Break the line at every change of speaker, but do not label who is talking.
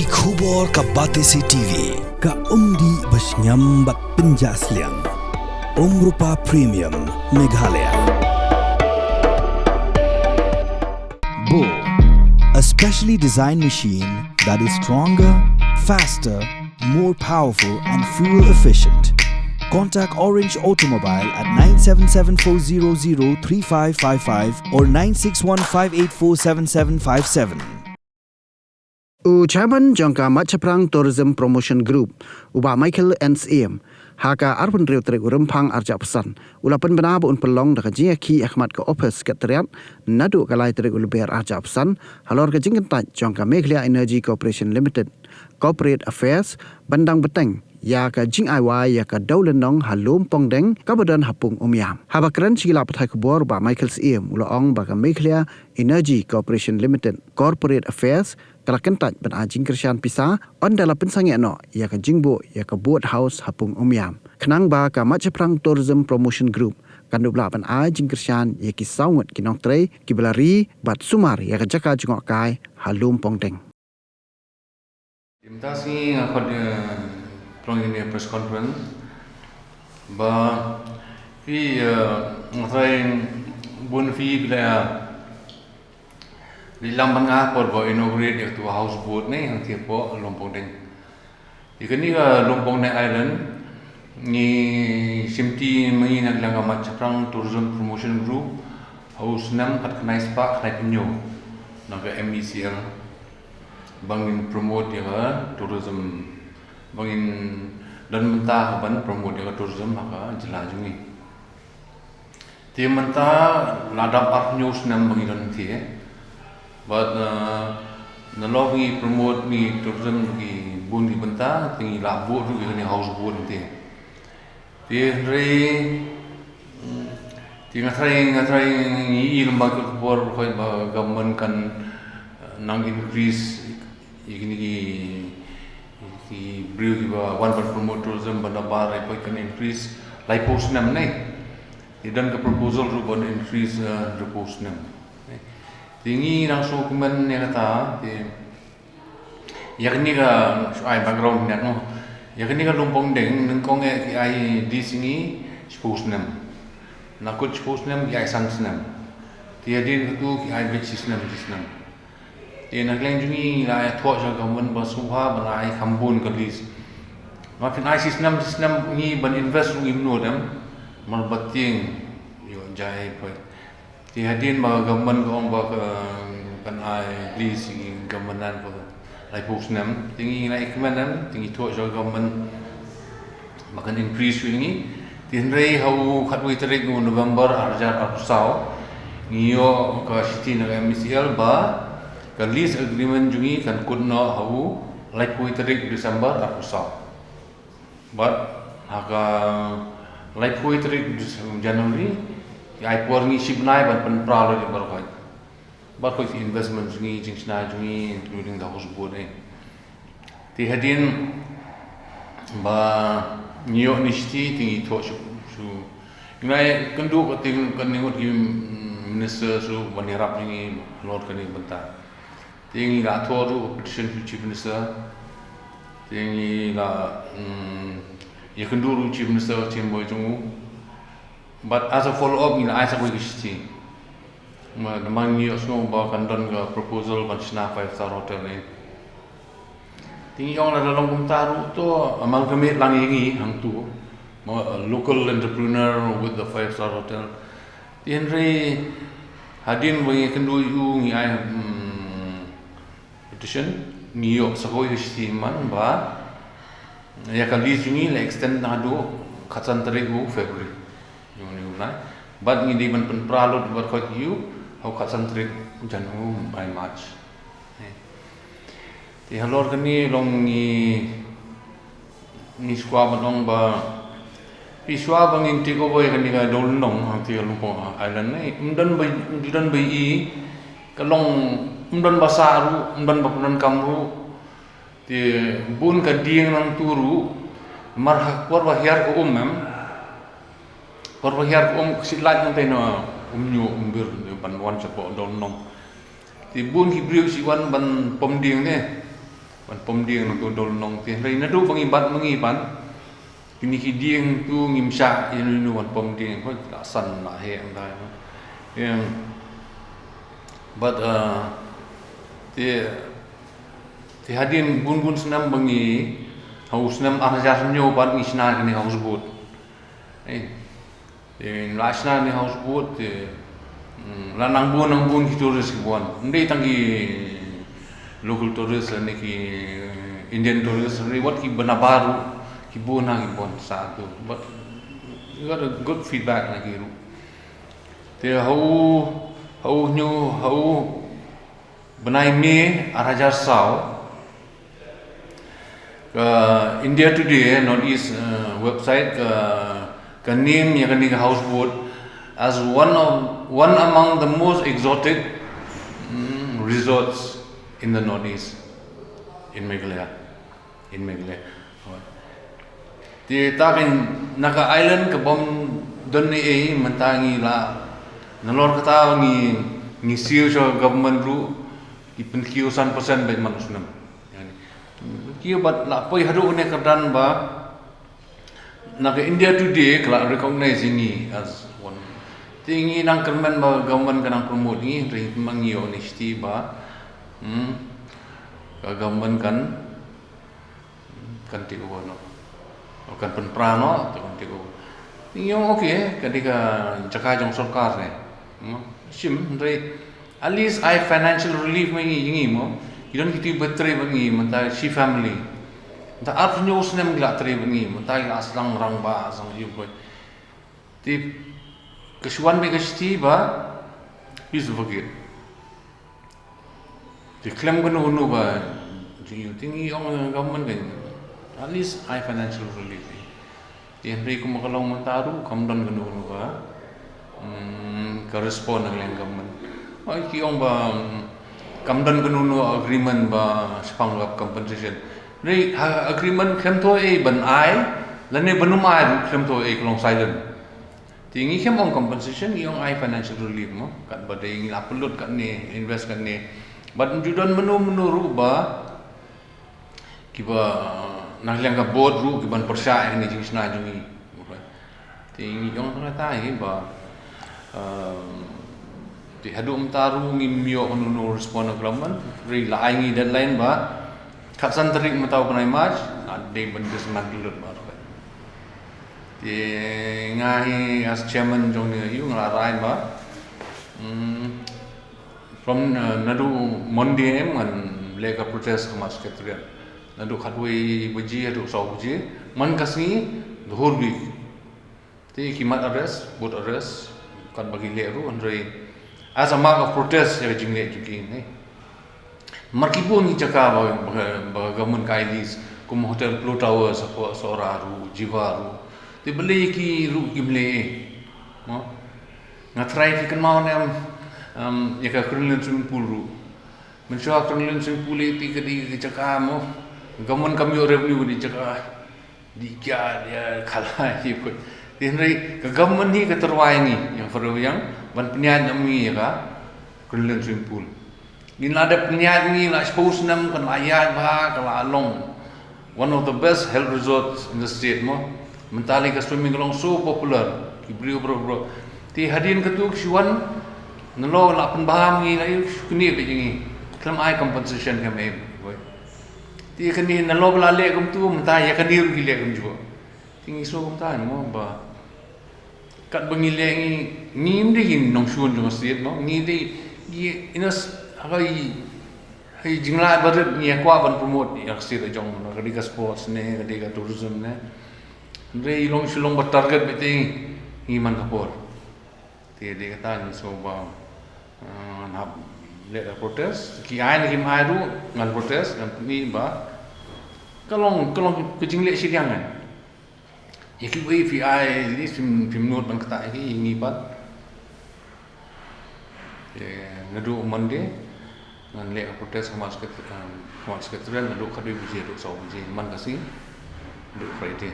Ki khubor ka Batesi TV.
Ka umdi basnyam bak penjaslian. Rupa Premium Meghalaya. Bo, a specially designed machine that is stronger, faster, more powerful and fuel efficient. Contact Orange Automobile at 977-400-3555 or 961-584-7757.
Chairman Jangka Macaprang Tourism Promotion Group, Uba Michael NCM, Haka Arban Rio Trek Rempang Arja Pesan, Ulapan Benab un Pelong da Kajia Ki Ahmad ka Opus Katriat, Nadu Kalai Trek Uluber Arja Pesan, Halor Kajingentaj Jangka Meghalaya Energy Corporation Limited, Corporate Affairs, Bandang Beteng, ya ka jing aiwai ya ka daulenong halum pongdeng ka badan hapung umyam habakran sigila pathai kubor ba Michael Siem ulaong ba ka Meghalaya Energy Corporation Limited Corporate Affairs kalakentaj ban ajing kersian pisa on dala pensangi no ya ka jingbo ya ka boat house hapung umyam kenang ba ka Macaprang Tourism Promotion Group kandu bla ban ajing kersian ya ki saungut kinong trei ki belari bat sumar ya ka jaka jingok kai halum pongdeng.
Terima kasih kepada pelanggan press conference. Bah, saya bun fi bila di lamban ngapor bah inaugurate itu houseboat ni yang tiap Lompong Deng. Ikan ni Lompong Deng Island ni simti mengi nak langgar Macaprang Tourism Promotion Group house nam kat kenai spa kenai penyo nak MDCL bangin promote ya tourism bangin dan mentah ban promote ya tourism maka jelajungi ti mentah ladap ap news nam bangin ti but nalogi promote ni tourism gi bun di mentah tingi labu tu ni house boat ti re ti ngatrai ni lembaga bor khoi ba government kan nang increase ini ki beliau juga one per promote tourism benda bar apa kan increase lai post nam ni dan ke proposal rubon increase the post nam tinggi langsung kemen yang kata yang ni ka ai background ni no yang ni ka Lompong Deng nengkong ki ai di sini post nam nakut post nam ki ai sang nam tiadin tu ki ai becis nam dis nam dia nak lanjungi lah tuak jaga men bersuha berai kambun kelis. Makin sistem ni ban invest lu imno dem mal bating yo jai poi. Ti hadin ba government ko ba kan ai lis government ko lai pusnam tingi lai kemenan tingi tuak jaga government makan increase ini tin rei hau khatwi tarik November arjar arusau ngiyo ka city na MCL ba kan lease agreement jungi kan kunno hau like pui tarik December aku sa but haka like pui tarik January ai por ngi ship nai ban pen pralo di barkai but ko investment jungi jingsna jungi including the house board ti hadin ba nyo nishti tingi to su ngai kendu ko ting kan ningot ki minister su banirap ni lord kan ni bentar tingi la toru petition to chief minister tingi la yakunduru chief minister chimboy jungu but as a follow up ni ai sa ko gisti ma namang ni osno ba kandon ga proposal banchna 5-star hotel ni tingi ong la dalam kumtaru to amang kami langi hang tu local entrepreneur with the 5-star hotel tinri hadin bagi kendu yu ngi ai petition niyo sakoi istiman ba ya kali jungi le extend na do khatsan tarik February yung na but ngi di man pen pralo ber ko yu au khatsan tarik January by March ti halor kani long ni squad long ba piswa bangin ti ko boy kani ga dol nong ang ti Lompong Island nei umdan bai i kalong umdan basaru umdan bakunan kamru ti bun ka dieng nang turu marhak war wahyar ko war wahyar ko silat nang teno umnyo umbir ban wan chapo don nong ti bun ki briu si wan ban pom dieng ne wan pemdieng tu dol nong ti ri nadu mengiban kini kidieng tu ngimsya inu wan pemdieng ko san na he andai yang but ti hadin bun senam bengi haus senam arjas nyo ban isna kini haus boot lasna ni haus boot lanang bun turis kibuan ndai tangi local tourist ni ki Indian tourist ni what ki bana baru ki bona ki bon satu but you got a good feedback lagi ru te hau benai me arajar sao India Today Northeast website ka name ya kan houseboat as one among the most exotic resorts in the Northeast in Meghalaya. Di takin naka island ka bom don ni mentangi la nalor kata ni siu so government ru ipen kiusan persen baik manusnam. Yani kiu bat la poi hadu ne kerdan ba naka India Today kala recognize ini as one tingi nang kerman ba government kanang promote ni ri mangi honesty ba government kan tigo no kan penprano kan tigo yung okay kadika jaka jong sarkar ne sim re at least I financial relief mengi mo idon kiti betre bengi menta si family ta ap news nem gla tre bengi menta la aslang rang ba sang yu boy ti kesuan me gesti ba is forget di klaim kan unu ba tingi yung government kan at least I financial relief di henry ko makalong mentaru kamdan kan unu ba correspond ang government ay kiyong ba kamdan kan unu agreement ba spanglap compensation ni agreement kem to ban ai lane banum ai kem to kolong silent tingi kem on compensation yung I financial relief mo kan ba ding upload kan ni invest kan ni but judan menu ba kiba nahliang ka board ru kiban persya ni jing sna jungi tingi yung tata ba di hadu mtaru ngimyo ono respond government ri la aingi deadline ba katsan tarik matau panai march ade bendes naglut ba di ngai as chairman jong yu nglarai ba from nadu Monday man lega protest mas ketrian nadu khatwei beji hadu sau beji man kasni the whole week ti kimat arrest both arrest kan bagi leru andre as a mark of protest ya jingle juki ni markibu ni jaka ba government kailis kum hotel Blue Tower sapo soraru jiwaru ti beli ki ru gimle mo ngatrai ki kan mau nem ya ka krunlen swimming pool ru mensua krunlen swimming pool ti ke di jaka mo government kami revenue di jaka di kya dia kalah hi pun Henry ke government ni keterwai ni yang perlu yang ban peniat kami ya ka krunlen swimming pool ni ada peniat ni la suppose nam kan ayat ba kala long one of the best health resorts in the state mo mentali ka swimming long so popular ki bro ti hadin ketu ksuan nelo la pen baham ni la kini be jingi klam ai compensation kam e ti kini nelo bla le kum tu mentai ya kani ru gile kum jo tingi so kum ta mo ba kat bengile ni ndi gin nong suon jong state mo ni di inas hai jingla barat ni akwa ban promote ya state jong no kadika sports ne kadika tourism ne re long shulong ba target beti himan kapor ti de kata ni so ba na le protest ki ai ni mai ru ngal protest dan ni ba kalong ke jingle sidiangan ya ki wi fi ai ni sim note ban kata ki ni ba nadu Monday ngan le protest hamas ketrian nadu khadui biji do so biji man kasi do Friday